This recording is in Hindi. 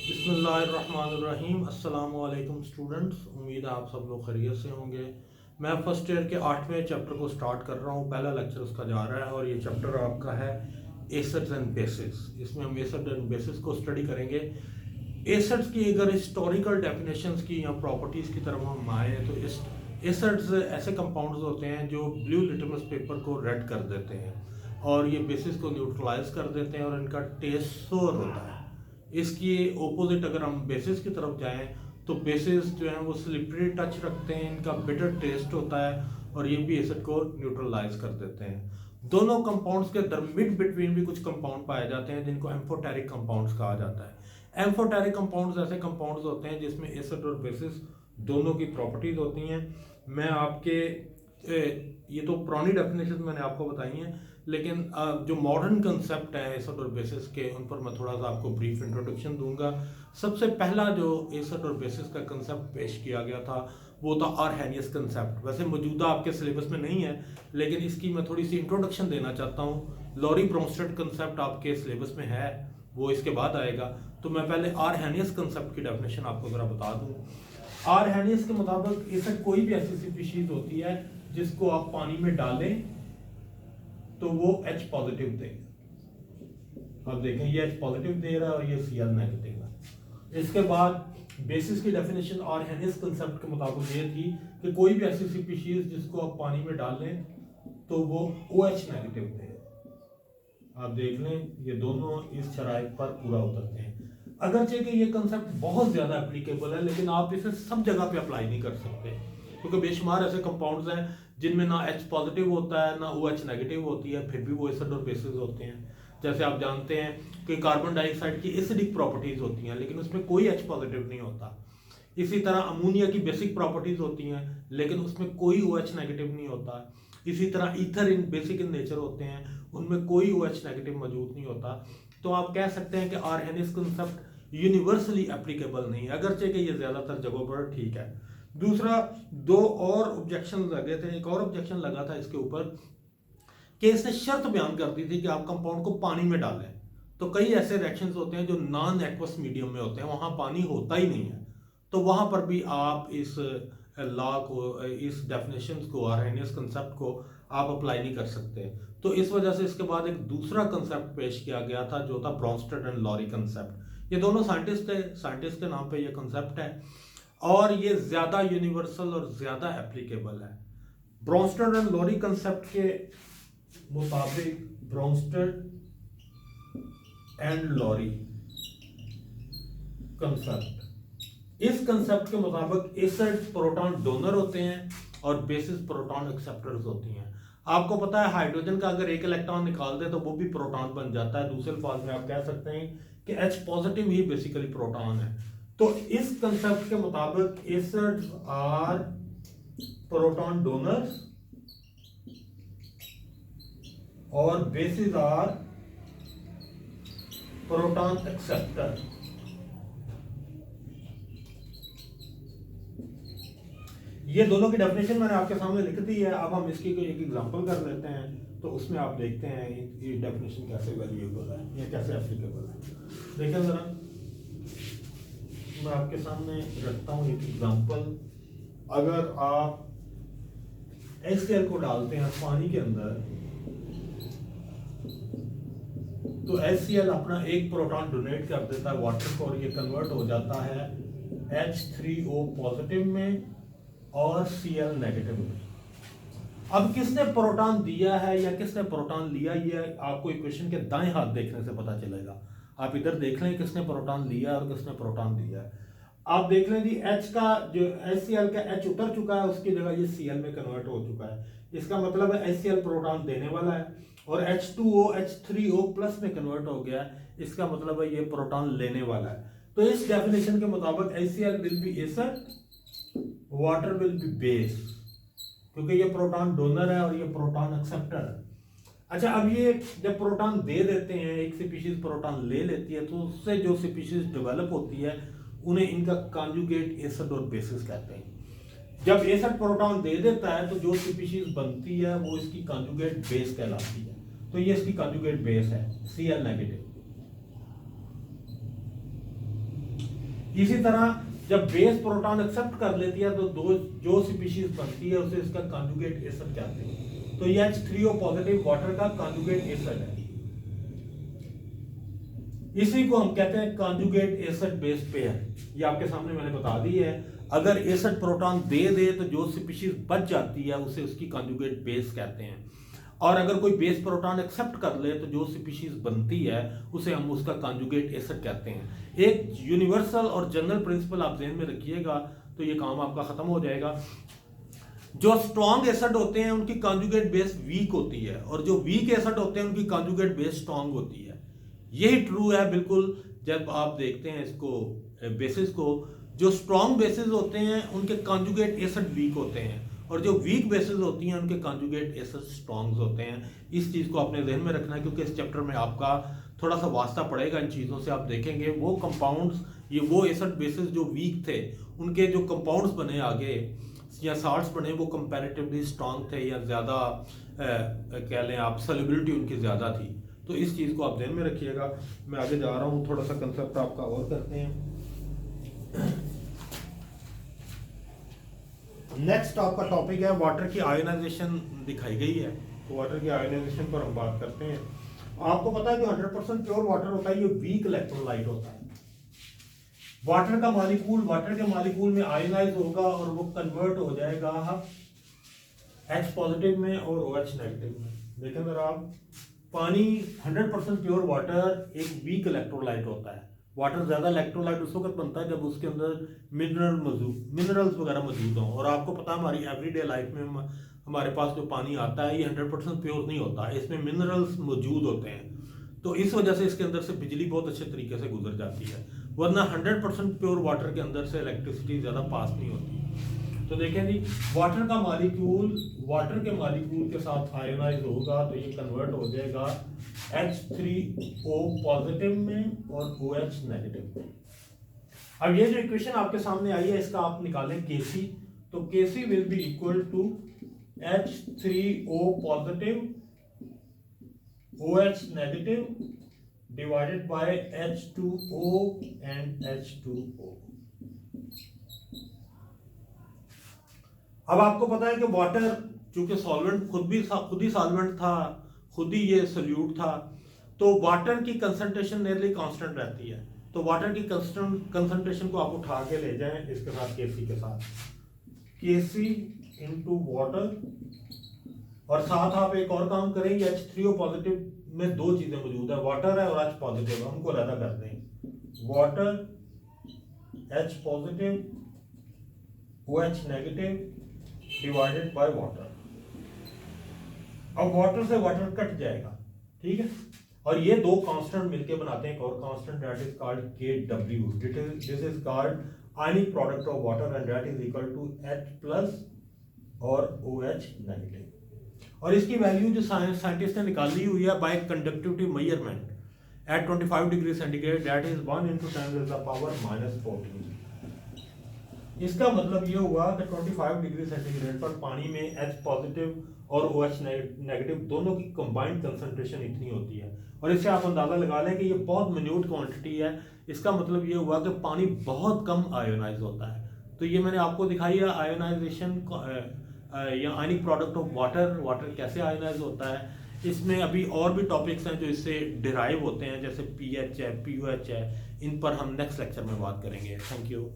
बिस्मिल्लाहिर्रहमानिर्रहीम। अस्सलामुअलैकुम स्टूडेंट्स, उम्मीद है आप सब लोग खैरियत से होंगे। मैं फर्स्ट ईयर के 8वें चैप्टर को स्टार्ट कर रहा हूँ। पहला लेक्चर उसका जा रहा है और ये चैप्टर आपका है एसिड्स एंड बेसिस। इसमें हम एसिड एंड बेसिस को स्टडी करेंगे। एसिड्स की अगर हिस्टोरिकल डेफिनेशंस की या प्रॉपर्टीज़ की तरफ हम आए तो इस एसिड्स ऐसे कंपाउंड्स होते हैं जो ब्लू लिटमस पेपर को रेड कर देते हैं और ये बेसिस को न्यूट्रलाइज कर देते हैं और इनका टेस्ट सोर होता है। इसकी ओपोजिट अगर हम बेसिस की तरफ जाएं तो बेसिस जो है वो स्लिपरी टच रखते हैं, इनका बिटर टेस्ट होता है और ये भी एसिड को न्यूट्रलाइज कर देते हैं। दोनों कंपाउंड्स के मिड बिटवीन भी कुछ कंपाउंड पाए जाते हैं जिनको एम्फोटेरिक कंपाउंड्स कहा जाता है। एम्फोटेरिक कंपाउंड्स ऐसे कंपाउंड्स होते हैं जिसमें एसिड और बेसिस दोनों की प्रॉपर्टीज होती हैं। मैं आपके ये तो पुरानी डेफिनेशन मैंने आपको बताई हैं, लेकिन जो मॉडर्न कंसेप्ट है एसिड और बेसिस के उन पर मैं थोड़ा सा आपको ब्रीफ इंट्रोडक्शन दूंगा। सबसे पहला जो एसिड और बेसिस का कंसेप्ट पेश किया गया था वो था आर्हेनियस कंसेप्ट। वैसे मौजूदा आपके सिलेबस में नहीं है, लेकिन इसकी मैं थोड़ी सी इंट्रोडक्शन देना चाहता हूँ। लॉरी ब्रोंस्टेड कंसेप्ट आपके सिलेबस में है, वो इसके बाद आएगा। तो मैं पहले आर्हेनियस कंसेप्ट की डेफिनेशन आपको ज़रा बता दूँ। आर्हेनियस के मुताबिक एसिड कोई भी ऐसी स्पीशीज होती है जिसको आप पानी में डालें तो वो H पॉजिटिव देगा। अब देखें ये H पॉजिटिव दे रहा है और ये Cl नेगेटिव है। इसके बाद बेसिस की डेफिनेशन आर्हेनियस कंसेप्ट के मुताबिक ये थी कि कोई भी ऐसी स्पीशीज जिसको आप पानी में डाल लें तो वो OH नेगेटिव देगा। आप देख लें ये दोनों इस शराइत पर पूरा उतरते हैं। अगरचे कि ये कंसेप्ट बहुत ज़्यादा एप्लीकेबल है, लेकिन आप इसे सब जगह पे अप्लाई नहीं कर सकते क्योंकि बेशुमार ऐसे कंपाउंड्स हैं जिनमें ना H पॉजिटिव होता है ना OH नेगेटिव होती है, फिर भी वो एसिड और बेसिस होते हैं। जैसे आप जानते हैं कि कार्बन डाइऑक्साइड की एसिडिक प्रॉपर्टीज होती हैं लेकिन उसमें कोई H पॉजिटिव नहीं होता। इसी तरह अमोनिया की बेसिक प्रॉपर्टीज होती हैं लेकिन उसमें कोई OH नेगेटिव नहीं होता। इसी तरह ether in basic in nature होते हैं, उनमें कोई OH नेगेटिव मौजूद नहीं होता। तो आप कह सकते हैं कि आर्हेनियस कंसेप्ट यूनिवर्सली एप्लीकेबल नहीं है, अगरचे कि ये ज़्यादातर जगहों पर ठीक है। दूसरा, दो और ऑब्जेक्शन लगे थे। एक और ऑब्जेक्शन लगा था इसके ऊपर कि इसने शर्त बयान कर दी थी कि आप कंपाउंड को पानी में डालें। तो कई ऐसे रिएक्शंस होते हैं जो नॉन एक्वस मीडियम में होते हैं, वहां पानी होता ही नहीं है, तो वहां पर भी आप इस लॉ को, इस डेफिनेशंस को, आर्हेनियस कंसेप्ट को आप अप्लाई नहीं कर सकते। तो इस वजह से इसके बाद एक दूसरा कंसेप्ट पेश किया गया था जो था ब्रोंस्टेड एंड लॉरी कंसेप्ट। ये दोनों साइंटिस्ट थे, साइंटिस्ट के नाम पे ये कंसेप्ट है और ये ज्यादा यूनिवर्सल और ज्यादा एप्लीकेबल है। ब्रोंस्टेड एंड लॉरी कंसेप्ट के मुताबिक, ब्रोंस्टेड एंड लॉरी कंसेप्ट, इस कंसेप्ट के मुताबिक एसिड प्रोटॉन डोनर होते हैं और बेसिस प्रोटॉन एक्सेप्टर्स होती हैं। आपको पता है हाइड्रोजन का अगर एक इलेक्ट्रॉन निकाल दे तो वो भी प्रोटॉन बन जाता है। दूसरे अल्फाज में आप कह सकते हैं कि H पॉजिटिव ही बेसिकली प्रोटॉन है। तो इस कंसेप्ट के मुताबिक एसिड्स आर प्रोटॉन डोनर्स और बेसिस आर प्रोटॉन एक्सेप्टर। ये दोनों की डेफिनेशन मैंने आपके सामने लिख दी है। अब हम इसकी कोई एक एग्जांपल कर लेते हैं तो उसमें आप देखते हैं ये डेफिनेशन कैसे वैल्यूएबल है, ये कैसे एप्लीकेबल है। देखिए जरा, मैं आपके सामने रखता हूँ एक एग्जांपल। अगर आप HCl को डालते हैं पानी के अंदर तो HCl अपना एक प्रोटॉन डोनेट कर देता है वाटर को और ये कन्वर्ट हो जाता है H3O पॉजिटिव में और Cl नेगेटिव में। अब किसने प्रोटॉन दिया है या किसने प्रोटॉन लिया, ये आपको इक्वेशन के दाएं हाथ देखने से पता चलेगा। आप इधर देख लें किसने प्रोटॉन लिया और किसने प्रोटॉन दिया है। आप देख लें जी, H का जो HCl का H उतर चुका है, उसकी जगह ये Cl में कन्वर्ट हो चुका है। इसका मतलब है HCl प्रोटॉन देने वाला है और H2O H3O प्लस में कन्वर्ट हो गया है, इसका मतलब है ये प्रोटॉन लेने वाला है। तो इस डेफिनेशन के मुताबिक HCl will be acid, water will be base, क्योंकि ये प्रोटॉन डोनर है और ये प्रोटॉन एक्सेप्टर है। अच्छा, अब ये जब प्रोटॉन दे देते हैं, एक स्पीशीज प्रोटॉन ले लेती है तो उससे जो स्पीशीज डेवलप होती है उन्हें इनका कॉन्जुगेट एसिड और बेसिस कहते हैं। जब एसिड प्रोटॉन दे देता है तो जो स्पीशीज बनती है वो इसकी कॉन्जुगेट बेस कहलाती है। तो ये इसकी कॉन्जुगेट बेस है Cl नेगेटिव। इसी तरह जब बेस प्रोटॉन एक्सेप्ट कर लेती है तो दो जो स्पीशीज बनती है उसे इसका कॉन्जुगेट एसिड कहते हैं। तो ये H3O पॉजिटिव वाटर का कॉन्जुगेट एसिड है, इसी को हम कहते हैं कॉन्जुगेट एसिड बेस पेयर। ये आपके सामने मैंने बता दी है। अगर एसिड प्रोटॉन दे तो जो स्पीशीज बच जाती है उसे उसकी कॉन्जुगेट बेस कहते हैं, और अगर कोई बेस प्रोटॉन एक्सेप्ट कर ले तो जो स्पीशीज बनती है उसे हम उसका कॉन्जुगेट एसिड कहते हैं। एक यूनिवर्सल और जनरल प्रिंसिपल आप ध्यान में रखिएगा तो ये काम आपका खत्म हो जाएगा। जो स्ट्रॉन्ग एसिड होते हैं उनकी कॉन्जुगेट बेस वीक होती है, और जो वीक एसिड होते हैं उनकी कॉन्जुगेट बेस स्ट्रॉन्ग होती है। यही ट्रू है बिल्कुल। जब आप देखते हैं इसको बेसिस को, जो स्ट्रॉन्ग बेसिस होते हैं उनके कॉन्जुगेट एसिड वीक होते हैं, और जो वीक बेसिस होती हैं उनके कॉन्जुगेट एसिड स्ट्रॉन्ग होते हैं। इस चीज़ को आपने ध्यान में रखना है, क्योंकि इस चैप्टर में आपका थोड़ा सा वास्ता पड़ेगा इन चीज़ों से। आप देखेंगे वो कंपाउंड्स, ये वो एसिड बेसिस जो वीक थे उनके जो कंपाउंड्स बने आगे या साल्ट्स बने वो कंपैरेटिवली स्ट्रॉन्ग थे, या ज़्यादा कह लें आप सॉल्युबिलिटी उनकी ज़्यादा थी। तो इस चीज़ को आप ध्यान में रखिएगा। मैं आगे जा रहा हूँ, थोड़ा सा कंसेप्ट आपका और करते हैं। नेक्स्ट आपका टॉपिक है वाटर की आयोनाइजेशन दिखाई गई है, तो वाटर की आयोनाइजेशन पर हम बात करते हैं। आपको पता है जो 100% प्योर वाटर होता है ये वीक इलेक्ट्रोलाइट होता है। वाटर के मॉलिक्यूल में आयोनाइज होगा और वो कन्वर्ट हो जाएगा H पॉजिटिव में और OH नेगेटिव में। देखें जरा आप, पानी 100% प्योर वाटर एक वीक इलेक्ट्रोलाइट होता है। वाटर ज़्यादा इलेक्ट्रोलाइट उस वक्त बनता है जब उसके अंदर मिनरल्स वगैरह मौजूद हों। और आपको पता है हमारी एवरीडे लाइफ में हमारे पास जो पानी आता है ये 100% प्योर नहीं होता, इसमें मिनरल्स मौजूद होते हैं। तो इस वजह से इसके अंदर से बिजली बहुत अच्छे तरीके से गुजर जाती है, वरना 100% प्योर वाटर के अंदर से इलेक्ट्रिसिटी ज़्यादा पास नहीं होती। तो देखें जी, वाटर के मॉलिक्यूल के साथ आयोनाइज होगा तो ये कन्वर्ट हो जाएगा H3O पॉजिटिव में और OH नेगेटिव में। अब ये जो इक्वेशन आपके सामने आई है इसका आप निकालें Kc, तो Kc will be equal to H3O positive OH negative divided by H2O and H2O। अब आपको पता है कि वाटर चूंकि सॉल्वेंट खुद ही सॉल्वेंट था, खुद ही ये सोल्यूट था, तो वाटर की कंसंट्रेशन नियरली कांस्टेंट रहती है। तो वाटर की कंसंट्रेशन को आप उठा के ले जाएं इसके साथ Kc के साथ, Kc इनटू वाटर, और साथ आप एक और काम करेंगे, H3O पॉजिटिव में दो चीजें मौजूद है, वाटर है और H पॉजिटिव, हमको अलग कर दें। Water H positive OH negative divided by water. अब वाटर से वाटर कट जाएगा, ठीक है, और ये दो कांस्टेंट मिलके बनाते हैं एक और constant, that is called Kw। This is called ionic product of water and that is equal to H plus और OH नेगेटिव। और इसकी वैल्यू जो साइंटिस्ट ने निकाली हुई है बाय conductivity measurement at 25 degree centigrade, that is 1 × 10⁻⁻14। इसका मतलब ये हुआ कि 25 डिग्री सेंटीग्रेड पर पानी में H पॉजिटिव और OH नेगेटिव दोनों की कंबाइंड कंसंट्रेशन इतनी होती है। और इससे आप अंदाजा लगा लें कि ये बहुत मिन्यूट क्वांटिटी है। इसका मतलब ये हुआ कि पानी बहुत कम आयोनाइज होता है। तो ये मैंने आपको दिखाई है आयोनाइजेशन या आयनिक प्रोडक्ट ऑफ वाटर कैसे आयोनाइज होता है। इसमें अभी और भी टॉपिक्स हैं जो इससे डिराइव होते हैं, जैसे pH है, pOH है, इन पर हम नेक्स्ट लेक्चर में बात करेंगे। Thank you.